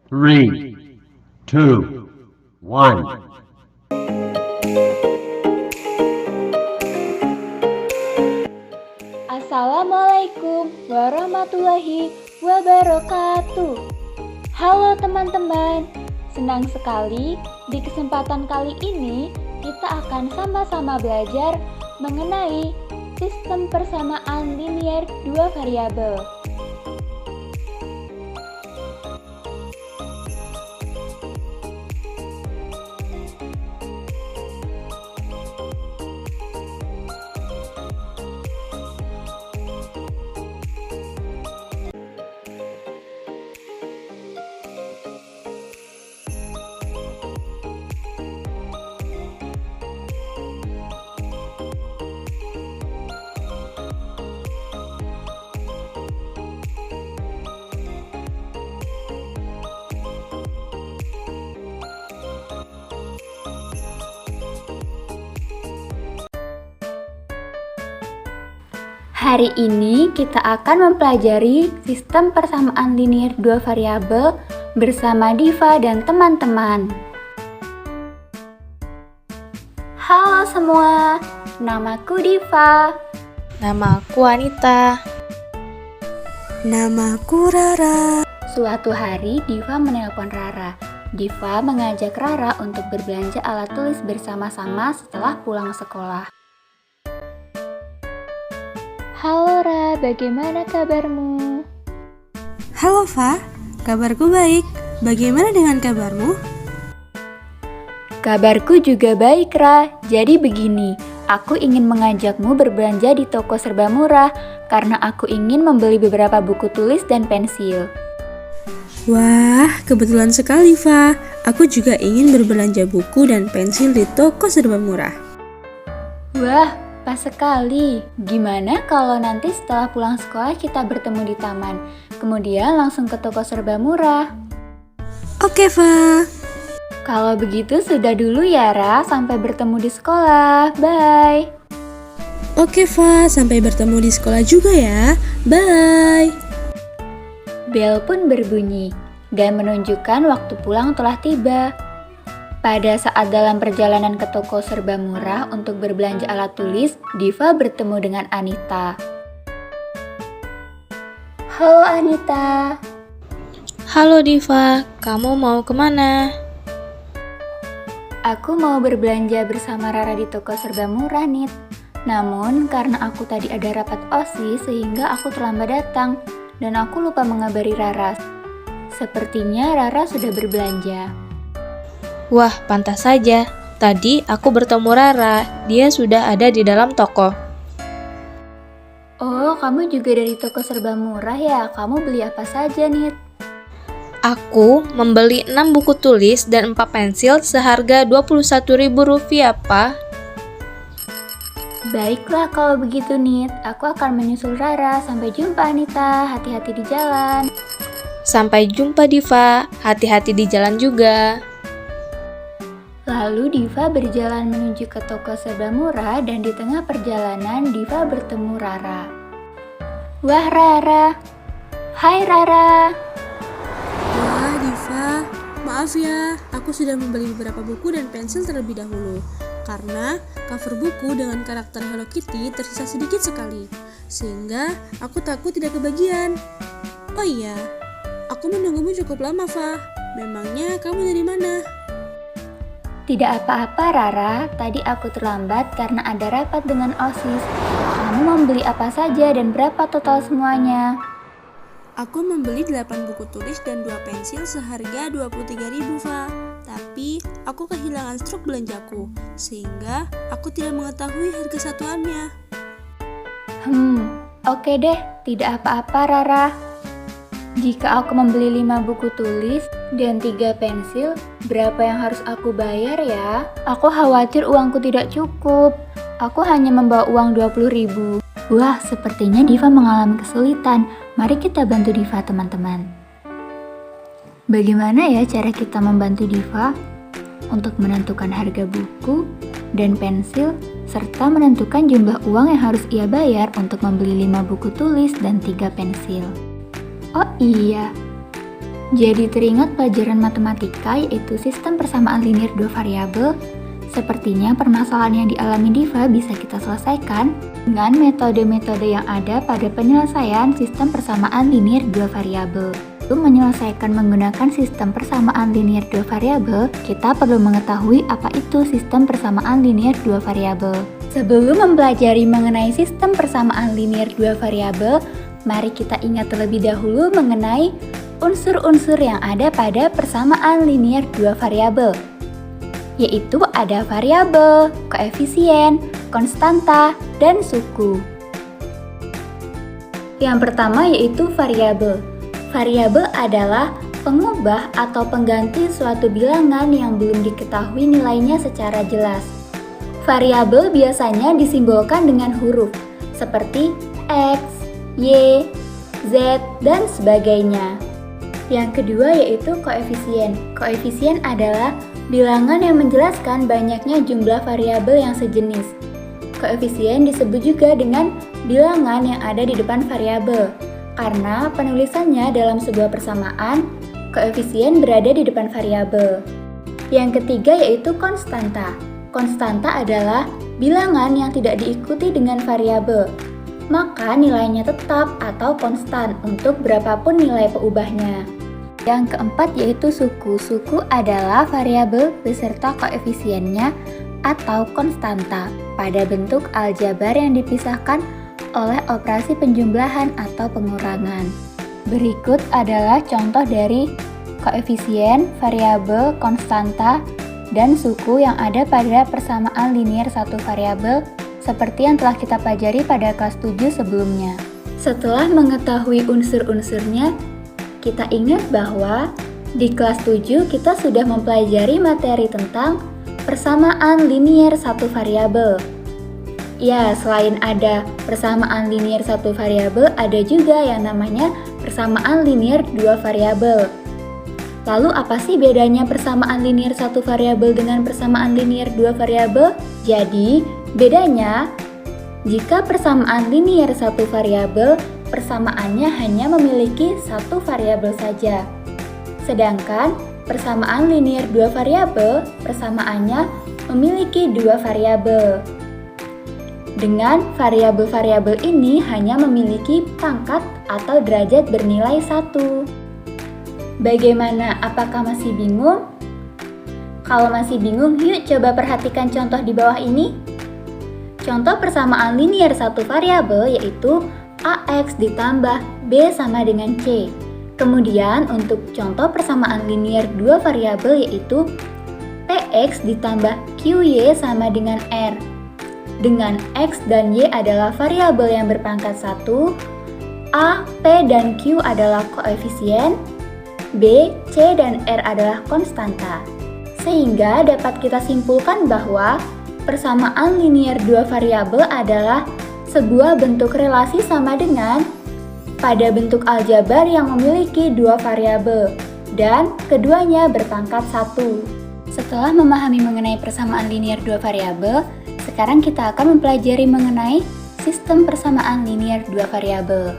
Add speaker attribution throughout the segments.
Speaker 1: Three, two, one.
Speaker 2: Assalamualaikum warahmatullahi wabarakatuh. Halo teman-teman, senang sekali di kesempatan kali ini kita akan sama-sama belajar mengenai sistem persamaan linier dua variabel. Hari ini kita akan mempelajari sistem persamaan linier dua variabel bersama Diva dan teman-teman. Halo semua, namaku Diva.
Speaker 3: Namaku Anita.
Speaker 4: Namaku Rara.
Speaker 2: Suatu hari Diva menelpon Rara. Diva mengajak Rara untuk berbelanja alat tulis bersama-sama setelah pulang sekolah. Halo Ra, bagaimana kabarmu?
Speaker 4: Halo Fa, kabarku baik. Bagaimana dengan kabarmu?
Speaker 2: Kabarku juga baik Ra. Jadi begini, aku ingin mengajakmu berbelanja di toko serba murah karena aku ingin membeli beberapa buku tulis dan pensil.
Speaker 4: Wah, kebetulan sekali Fa. Aku juga ingin berbelanja buku dan pensil di toko serba murah.
Speaker 2: Wah, pas sekali. Gimana kalau nanti setelah pulang sekolah kita bertemu di taman, kemudian langsung ke toko serba murah?
Speaker 4: Oke Fa.
Speaker 2: Kalau begitu sudah dulu ya Ra, sampai bertemu di sekolah. Bye.
Speaker 4: Oke Fa, sampai bertemu di sekolah juga ya. Bye.
Speaker 2: Bel pun berbunyi dan menunjukkan waktu pulang telah tiba. Pada saat dalam perjalanan ke toko serba murah untuk berbelanja alat tulis, Diva bertemu dengan Anita. Halo Anita.
Speaker 3: Halo Diva, kamu mau kemana?
Speaker 2: Aku mau berbelanja bersama Rara di toko serba murah, Nit. Namun, karena aku tadi ada rapat OSIS sehingga aku terlambat datang, dan aku lupa mengabari Rara. Sepertinya Rara sudah berbelanja.
Speaker 3: Wah, pantas saja. Tadi aku bertemu Rara, dia sudah ada di dalam toko.
Speaker 2: Oh, kamu juga dari toko serba murah ya? Kamu beli apa saja, Nit?
Speaker 3: Aku membeli 6 buku tulis dan 4 pensil seharga Rp21.000, Pak.
Speaker 2: Baiklah kalau begitu, Nit. Aku akan menyusul Rara. Sampai jumpa, Anita. Hati-hati di jalan.
Speaker 3: Sampai jumpa Diva, hati-hati di jalan juga.
Speaker 2: Lalu Diva berjalan menuju ke toko serba murah dan di tengah perjalanan Diva bertemu Rara. Wah Rara. Hai Rara.
Speaker 4: Wah Diva, maaf ya, aku sudah membeli beberapa buku dan pensil terlebih dahulu. Karena cover buku dengan karakter Hello Kitty tersisa sedikit sekali, sehingga aku takut tidak kebagian. Oh iya, aku menunggumu cukup lama, Fa. Memangnya kamu dari mana?
Speaker 2: Tidak apa-apa Rara, tadi aku terlambat karena ada rapat dengan OSIS. Kamu membeli apa saja dan berapa total semuanya?
Speaker 4: Aku membeli 8 buku tulis dan 2 pensil seharga Rp23.000, Fa. Tapi aku kehilangan struk belanjaku, sehingga aku tidak mengetahui harga satuannya.
Speaker 2: Oke deh, tidak apa-apa Rara. Jika aku membeli 5 buku tulis dan 3 pensil, berapa yang harus aku bayar ya? Aku khawatir uangku tidak cukup. Aku hanya membawa uang Rp20.000. Wah, sepertinya Diva mengalami kesulitan. Mari kita bantu Diva, teman-teman. Bagaimana ya cara kita membantu Diva untuk menentukan harga buku dan pensil, serta menentukan jumlah uang yang harus ia bayar untuk membeli 5 buku tulis dan 3 pensil? Oh iya, Jadi teringat pelajaran matematika yaitu sistem persamaan linear dua variabel. Sepertinya permasalahan yang dialami Diva bisa kita selesaikan dengan metode-metode yang ada pada penyelesaian sistem persamaan linear dua variabel. Untuk menyelesaikan menggunakan sistem persamaan linear dua variabel, kita perlu mengetahui apa itu sistem persamaan linear dua variabel. Sebelum mempelajari mengenai sistem persamaan linear dua variabel, mari kita ingat terlebih dahulu mengenai unsur-unsur yang ada pada persamaan linear dua variabel, yaitu ada variabel, koefisien, konstanta, dan suku. Yang pertama yaitu variabel. Variabel adalah pengubah atau pengganti suatu bilangan yang belum diketahui nilainya secara jelas. Variabel biasanya disimbolkan dengan huruf seperti X, Y, Z, dan sebagainya. Yang kedua yaitu koefisien. Koefisien adalah bilangan yang menjelaskan banyaknya jumlah variabel yang sejenis. Koefisien disebut juga dengan bilangan yang ada di depan variabel, karena penulisannya dalam sebuah persamaan, koefisien berada di depan variabel. Yang ketiga yaitu konstanta. Konstanta adalah bilangan yang tidak diikuti dengan variabel, maka nilainya tetap atau konstan untuk berapapun nilai peubahnya. Yang keempat yaitu suku. Suku adalah variabel beserta koefisiennya atau konstanta pada bentuk aljabar yang dipisahkan oleh operasi penjumlahan atau pengurangan. Berikut adalah contoh dari koefisien, variabel, konstanta, dan suku yang ada pada persamaan linear satu variabel seperti yang telah kita pelajari pada kelas 7 sebelumnya. Setelah mengetahui unsur-unsurnya, kita ingat bahwa di kelas 7 kita sudah mempelajari materi tentang persamaan linear satu variabel. Ya, selain ada persamaan linear satu variabel, ada juga yang namanya persamaan linear dua variabel. Lalu apa sih bedanya persamaan linear satu variabel dengan persamaan linear dua variabel? Jadi, bedanya jika persamaan linear satu variabel, persamaannya hanya memiliki satu variabel saja. Sedangkan persamaan linear dua variabel, persamaannya memiliki dua variabel. Dengan variabel-variabel ini hanya memiliki pangkat atau derajat bernilai 1. Bagaimana? Apakah masih bingung? Kalau masih bingung, yuk coba perhatikan contoh di bawah ini. Contoh persamaan linear satu variabel yaitu AX ditambah B sama dengan C. Kemudian untuk contoh persamaan linear dua variabel yaitu PX ditambah QY sama dengan R. Dengan X dan Y adalah variabel yang berpangkat 1, A, P, dan Q adalah koefisien, B, C, dan R adalah konstanta. Sehingga dapat kita simpulkan bahwa persamaan linear dua variabel adalah sebuah bentuk relasi sama dengan pada bentuk aljabar yang memiliki dua variabel dan keduanya berpangkat 1. Setelah memahami mengenai persamaan linear dua variabel, sekarang kita akan mempelajari mengenai sistem persamaan linear dua variabel.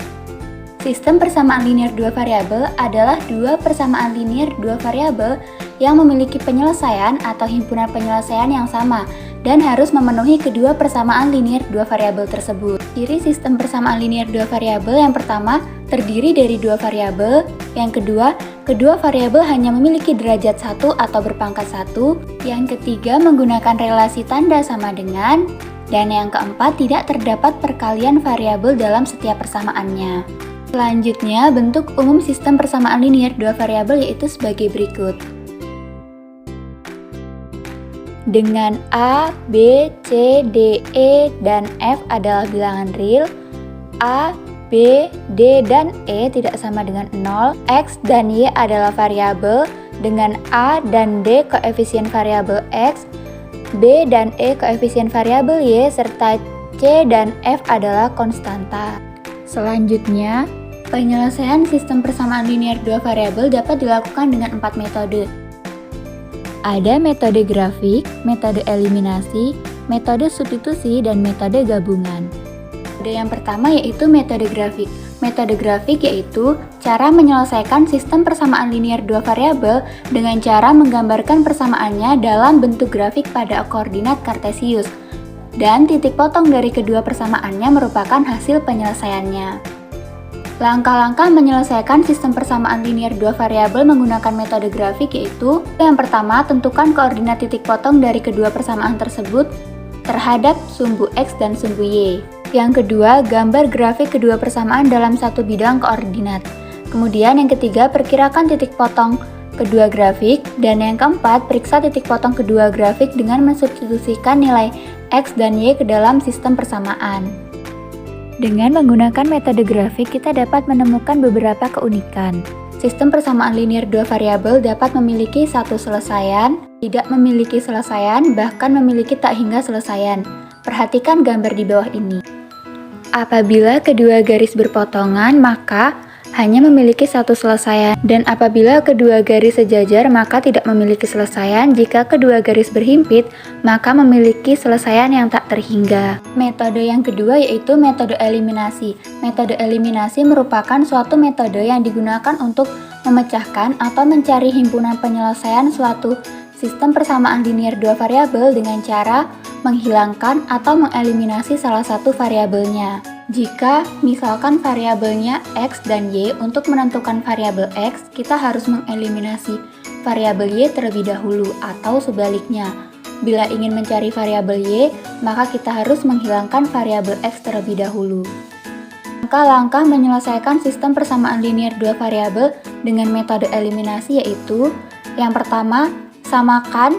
Speaker 2: Sistem persamaan linear dua variabel adalah dua persamaan linear dua variabel yang memiliki penyelesaian atau himpunan penyelesaian yang sama dan harus memenuhi kedua persamaan linear dua variabel tersebut. Ciri sistem persamaan linear dua variabel yang pertama terdiri dari dua variabel, yang kedua, kedua variabel hanya memiliki derajat 1 atau berpangkat 1, yang ketiga menggunakan relasi tanda sama dengan, dan yang keempat tidak terdapat perkalian variabel dalam setiap persamaannya. Selanjutnya, bentuk umum sistem persamaan linear dua variabel yaitu sebagai berikut. Dengan A, B, C, D, E, dan F adalah bilangan real, A, B, D, dan E tidak sama dengan 0, X dan Y adalah variabel, dengan A dan D koefisien variabel X, B dan E koefisien variabel Y, serta C dan F adalah konstanta. Selanjutnya, penyelesaian sistem persamaan linear dua variabel dapat dilakukan dengan 4 metode. Ada metode grafik, metode eliminasi, metode substitusi, dan metode gabungan. Metode yang pertama yaitu metode grafik. Metode grafik yaitu cara menyelesaikan sistem persamaan linear dua variabel dengan cara menggambarkan persamaannya dalam bentuk grafik pada koordinat kartesius. Dan titik potong dari kedua persamaannya merupakan hasil penyelesaiannya. Langkah-langkah menyelesaikan sistem persamaan linear dua variabel menggunakan metode grafik yaitu: yang pertama, tentukan koordinat titik potong dari kedua persamaan tersebut terhadap sumbu X dan sumbu Y. Yang kedua, gambar grafik kedua persamaan dalam satu bidang koordinat. Kemudian yang ketiga, perkirakan titik potong kedua grafik. Dan yang keempat, periksa titik potong kedua grafik dengan mensubstitusikan nilai X dan Y ke dalam sistem persamaan. Dengan menggunakan metode grafik, kita dapat menemukan beberapa keunikan. Sistem persamaan linear dua variabel dapat memiliki satu selesaian, tidak memiliki selesaian, bahkan memiliki tak hingga selesaian. Perhatikan gambar di bawah ini. Apabila kedua garis berpotongan, maka hanya memiliki satu selesaian, dan apabila kedua garis sejajar, maka tidak memiliki selesaian. Jika kedua garis berhimpit, maka memiliki selesaian yang tak terhingga. Metode yang kedua yaitu metode eliminasi. Metode eliminasi merupakan suatu metode yang digunakan untuk memecahkan atau mencari himpunan penyelesaian suatu sistem persamaan linear dua variabel dengan cara menghilangkan atau mengeliminasi salah satu variabelnya. Jika misalkan variabelnya X dan Y, untuk menentukan variabel X, kita harus mengeliminasi variabel Y terlebih dahulu, atau sebaliknya. Bila ingin mencari variabel Y, maka kita harus menghilangkan variabel X terlebih dahulu. Langkah-langkah menyelesaikan sistem persamaan linear dua variabel dengan metode eliminasi yaitu: yang pertama, samakan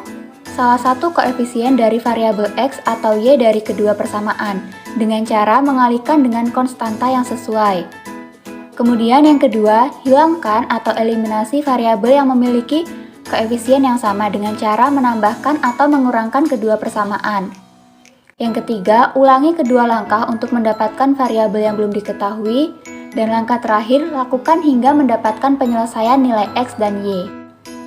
Speaker 2: salah satu koefisien dari variabel X atau Y dari kedua persamaan dengan cara mengalihkan dengan konstanta yang sesuai. Kemudian yang kedua, hilangkan atau eliminasi variabel yang memiliki koefisien yang sama dengan cara menambahkan atau mengurangkan kedua persamaan. Yang ketiga, ulangi kedua langkah untuk mendapatkan variabel yang belum diketahui. Dan langkah terakhir, lakukan hingga mendapatkan penyelesaian nilai X dan Y.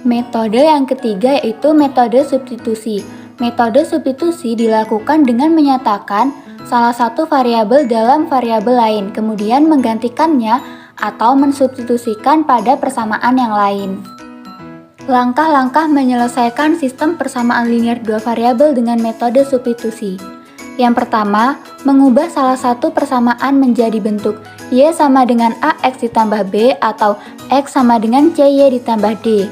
Speaker 2: Metode yang ketiga yaitu metode substitusi. Metode substitusi dilakukan dengan menyatakan salah satu variabel dalam variabel lain, kemudian menggantikannya atau mensubstitusikan pada persamaan yang lain. Langkah-langkah menyelesaikan sistem persamaan linear dua variabel dengan metode substitusi. Yang pertama, mengubah salah satu persamaan menjadi bentuk Y sama dengan AX ditambah B atau X sama dengan CY ditambah D.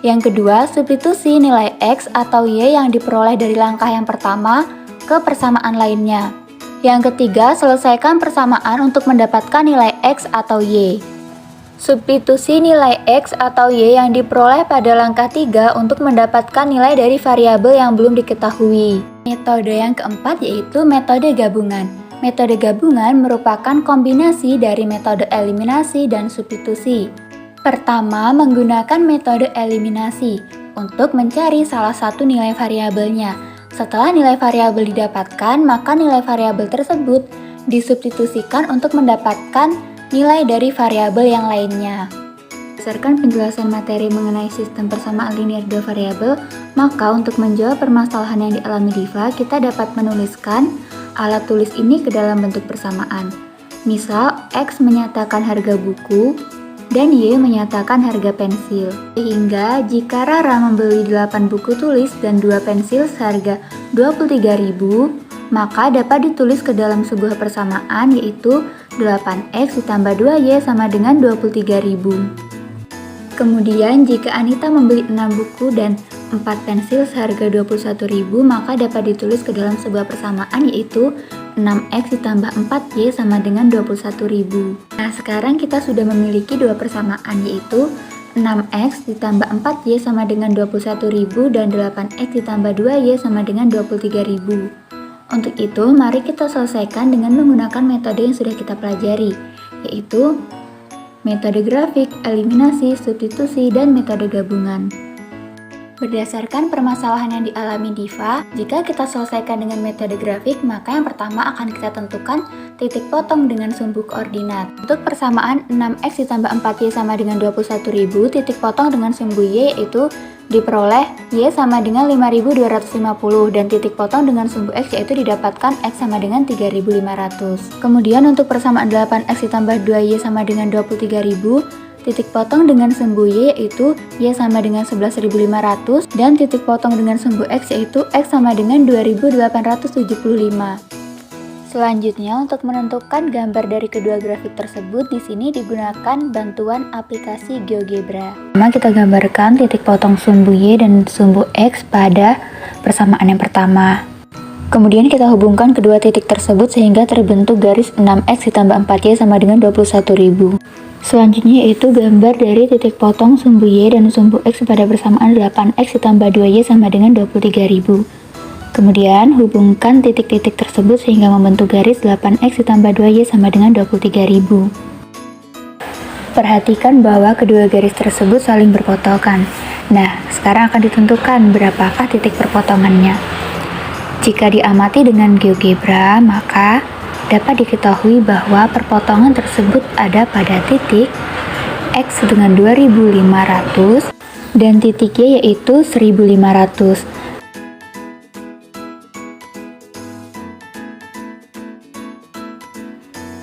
Speaker 2: Yang kedua, substitusi nilai X atau Y yang diperoleh dari langkah yang pertama ke persamaan lainnya. Yang ketiga, selesaikan persamaan untuk mendapatkan nilai X atau Y. Substitusi nilai X atau Y yang diperoleh pada langkah 3 untuk mendapatkan nilai dari variabel yang belum diketahui. Metode yang keempat yaitu metode gabungan. Metode gabungan merupakan kombinasi dari metode eliminasi dan substitusi. Pertama, menggunakan metode eliminasi untuk mencari salah satu nilai variabelnya. Setelah nilai variabel didapatkan, maka nilai variabel tersebut disubstitusikan untuk mendapatkan nilai dari variabel yang lainnya. Berdasarkan penjelasan materi mengenai sistem persamaan linear dua variabel, maka untuk menjawab permasalahan yang dialami Diva, kita dapat menuliskan alat tulis ini ke dalam bentuk persamaan. Misal, X menyatakan harga buku, dan Y menyatakan harga pensil. Sehingga jika Rara membeli 8 buku tulis dan 2 pensil seharga 23.000, maka dapat ditulis ke dalam sebuah persamaan yaitu 8X ditambah 2Y sama dengan 23.000. Kemudian jika Anita membeli 6 buku dan 4 pensil seharga 21.000, maka dapat ditulis ke dalam sebuah persamaan yaitu 6X ditambah 4Y sama dengan 21.000. Nah, sekarang kita sudah memiliki dua persamaan yaitu 6X ditambah 4Y sama dengan 21.000 dan 8X ditambah 2Y sama dengan 23.000. Untuk itu, mari kita selesaikan dengan menggunakan metode yang sudah kita pelajari, yaitu metode grafik, eliminasi, substitusi, dan metode gabungan. Berdasarkan permasalahan yang dialami Diva, jika kita selesaikan dengan metode grafik, maka yang pertama akan kita tentukan titik potong dengan sumbu koordinat. Untuk persamaan 6X ditambah 4Y sama dengan 21.000, titik potong dengan sumbu Y yaitu Diperoleh Y sama dengan 5250 dan titik potong dengan sumbu X yaitu didapatkan X sama dengan 3500. Kemudian untuk persamaan 8X ditambah 2Y sama dengan 23000, titik potong dengan sumbu Y yaitu Y sama dengan 11.500 dan titik potong dengan sumbu X yaitu X sama dengan 2875. Selanjutnya, untuk menentukan gambar dari kedua grafik tersebut, di sini digunakan bantuan aplikasi GeoGebra. Pertama, kita gambarkan titik potong sumbu Y dan sumbu X pada persamaan yang pertama. Kemudian kita hubungkan kedua titik tersebut sehingga terbentuk garis 6X ditambah 4Y sama dengan 21.000. Selanjutnya yaitu gambar dari titik potong sumbu Y dan sumbu X pada persamaan 8X ditambah 2Y sama dengan 23.000. Kemudian hubungkan titik-titik tersebut sehingga membentuk garis 8X ditambah 2Y sama dengan 23.000. Perhatikan bahwa kedua garis tersebut saling berpotongan. Nah, sekarang akan ditentukan berapakah titik perpotongannya. Jika diamati dengan GeoGebra, maka dapat diketahui bahwa perpotongan tersebut ada pada titik X dengan 2500 dan titik Y yaitu 1500.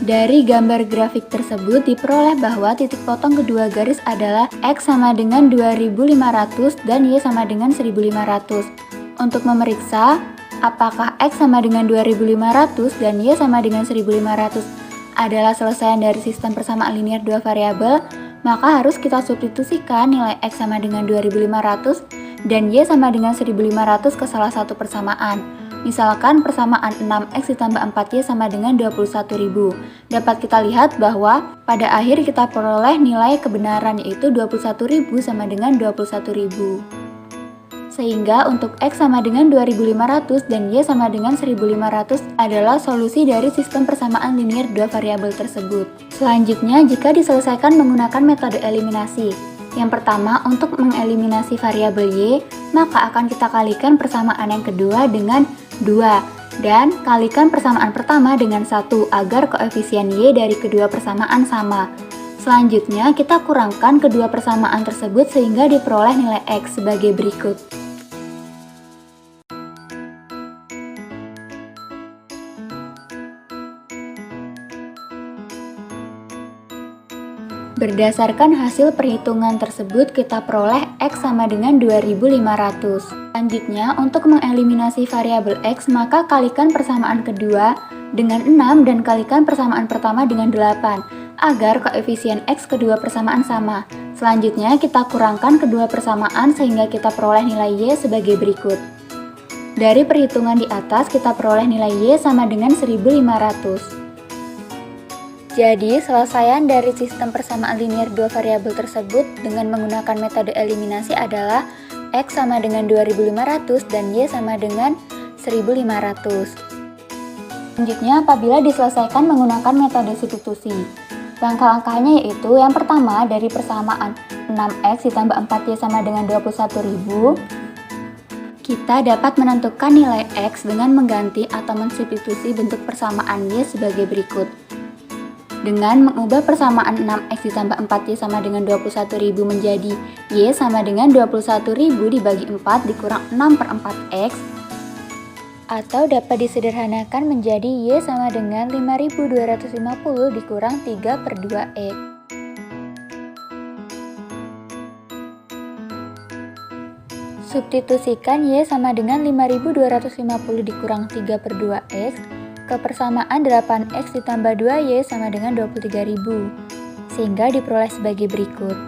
Speaker 2: Dari gambar grafik tersebut diperoleh bahwa titik potong kedua garis adalah X sama dengan 2500 dan Y sama dengan 1500. Untuk memeriksa apakah X sama dengan 2500 dan Y sama dengan 1500 adalah selesaian dari sistem persamaan linear dua variabel, maka harus kita substitusikan nilai X sama dengan 2500 dan Y sama dengan 1500 ke salah satu persamaan. Misalkan persamaan 6X ditambah 4Y sama dengan 21.000. Dapat kita lihat bahwa pada akhir kita peroleh nilai kebenaran yaitu 21.000 sama dengan 21.000. Sehingga untuk X sama dengan 2500 dan Y sama dengan 1500 adalah solusi dari sistem persamaan linear dua variabel tersebut. Selanjutnya, jika diselesaikan menggunakan metode eliminasi. Yang pertama, untuk mengeliminasi variabel Y, maka akan kita kalikan persamaan yang kedua dengan 2 dan kalikan persamaan pertama dengan 1 agar koefisien Y dari kedua persamaan sama. Selanjutnya, kita kurangkan kedua persamaan tersebut sehingga diperoleh nilai X sebagai berikut. Berdasarkan hasil perhitungan tersebut, kita peroleh X sama dengan 2500. Selanjutnya, untuk mengeliminasi variabel X, maka kalikan persamaan kedua dengan 6 dan kalikan persamaan pertama dengan 8, agar koefisien X kedua persamaan sama. Selanjutnya, kita kurangkan kedua persamaan sehingga kita peroleh nilai Y sebagai berikut. Dari perhitungan di atas, kita peroleh nilai Y sama dengan 1500. Jadi, selesaian dari sistem persamaan linear dua variabel tersebut dengan menggunakan metode eliminasi adalah X sama dengan 2500 dan Y sama dengan 1500. Selanjutnya, apabila diselesaikan menggunakan metode substitusi. Langkah-langkahnya yaitu yang pertama, dari persamaan 6X ditambah 4Y sama dengan 21.000, kita dapat menentukan nilai X dengan mengganti atau mensubstitusi bentuk persamaan Y sebagai berikut. Dengan mengubah persamaan 6X ditambah 4Y sama dengan 21.000 menjadi Y sama dengan 21.000 dibagi 4 dikurang 6 per 4X, atau dapat disederhanakan menjadi Y sama dengan 5250 dikurang 3 per 2X. Substitusikan Y sama dengan 5250 dikurang 3 per 2X ke persamaan 8X ditambah 2Y sama dengan 23.000, sehingga diperoleh sebagai berikut.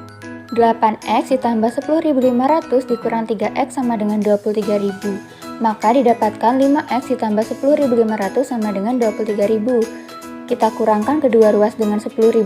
Speaker 2: 8X ditambah 10.500 dikurang 3X sama dengan 23.000, maka didapatkan 5X ditambah 10.500 sama dengan 23.000. Kita kurangkan kedua ruas dengan 10.500,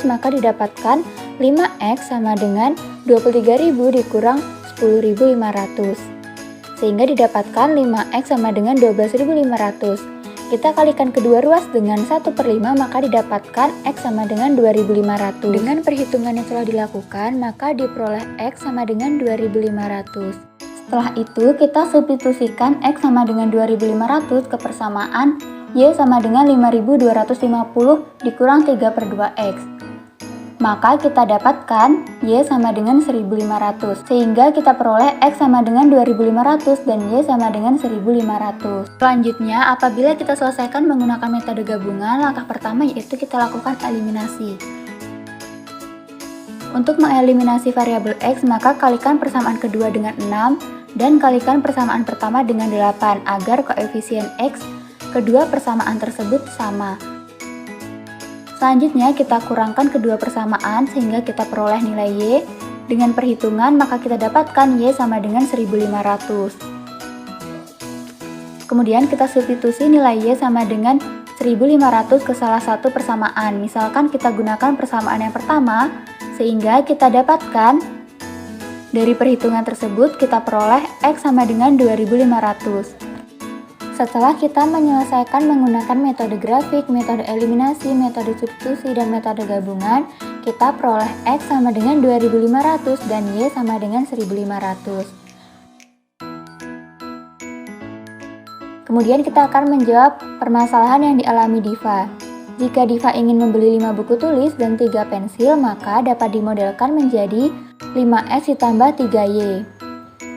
Speaker 2: maka didapatkan 5X sama dengan 23.000 dikurang 10.500, sehingga didapatkan 5X sama dengan 12.500. Kita kalikan kedua ruas dengan 1/5, maka didapatkan X sama dengan 2.500. Dengan perhitungan yang telah dilakukan, maka diperoleh X sama dengan 2.500. Setelah itu, kita substitusikan X sama dengan 2.500 ke persamaan Y sama dengan 5.250 dikurang 3 per 2X. maka kita dapatkan Y sama dengan 1500. Sehingga kita peroleh X sama dengan 2500 dan Y sama dengan 1500. Selanjutnya, apabila kita selesaikan menggunakan metode gabungan, langkah pertama yaitu kita lakukan eliminasi. Untuk mengeliminasi variabel X, maka kalikan persamaan kedua dengan 6 dan kalikan persamaan pertama dengan 8 agar koefisien X kedua persamaan tersebut sama. Selanjutnya kita kurangkan kedua persamaan sehingga kita peroleh nilai Y. Dengan perhitungan maka kita dapatkan Y sama dengan 1500. Kemudian kita substitusi nilai Y sama dengan 1500 ke salah satu persamaan. Misalkan kita gunakan persamaan yang pertama sehingga kita dapatkan dari perhitungan tersebut kita peroleh X sama dengan 2500. Setelah kita menyelesaikan menggunakan metode grafik, metode eliminasi, metode substitusi, dan metode gabungan, kita peroleh X sama dengan 2500 dan Y sama dengan 1500. Kemudian kita akan menjawab permasalahan yang dialami Diva. Jika Diva ingin membeli 5 buku tulis dan 3 pensil, maka dapat dimodelkan menjadi 5X ditambah 3Y.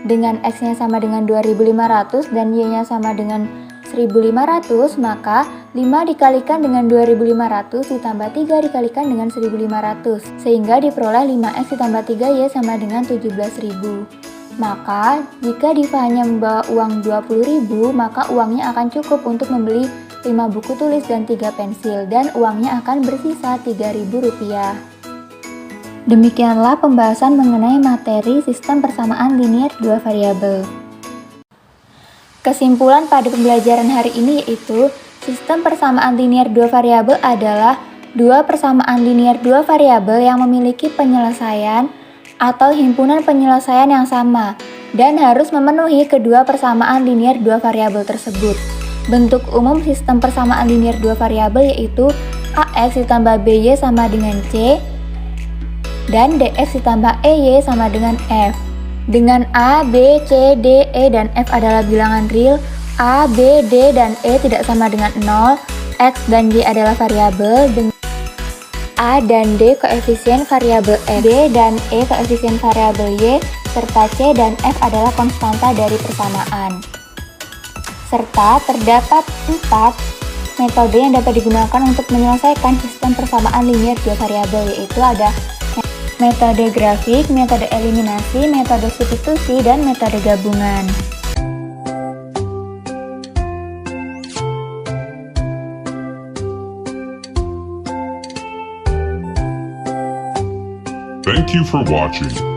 Speaker 2: Dengan X-nya sama dengan 2500 dan Y-nya sama dengan 1500, maka 5 dikalikan dengan 2500 ditambah 3 dikalikan dengan 1500, sehingga diperoleh 5X ditambah 3Y sama dengan 17.000. Maka, jika Diva hanya membawa uang 20.000, maka uangnya akan cukup untuk membeli 5 buku tulis dan 3 pensil, dan uangnya akan bersisa Rp3.000. Demikianlah pembahasan mengenai materi sistem persamaan linier dua variabel. Kesimpulan pada pembelajaran hari ini yaitu sistem persamaan linier dua variabel adalah dua persamaan linier dua variabel yang memiliki penyelesaian atau himpunan penyelesaian yang sama dan harus memenuhi kedua persamaan linier dua variabel tersebut. Bentuk umum sistem persamaan linier dua variabel yaitu AX ditambah BY sama dengan C dan DX ditambah EY sama dengan F. Dengan A, B, C, D, E, dan F adalah bilangan real, A, B, D, dan E tidak sama dengan 0, X dan Y adalah variabel, dengan A dan D koefisien variabel F, D dan E koefisien variabel Y, serta C dan F adalah konstanta dari persamaan. Serta terdapat 4 metode yang dapat digunakan untuk menyelesaikan sistem persamaan linier dua variabel, yaitu ada metode grafik, metode eliminasi, metode substitusi, dan metode gabungan.
Speaker 5: Thank you for watching.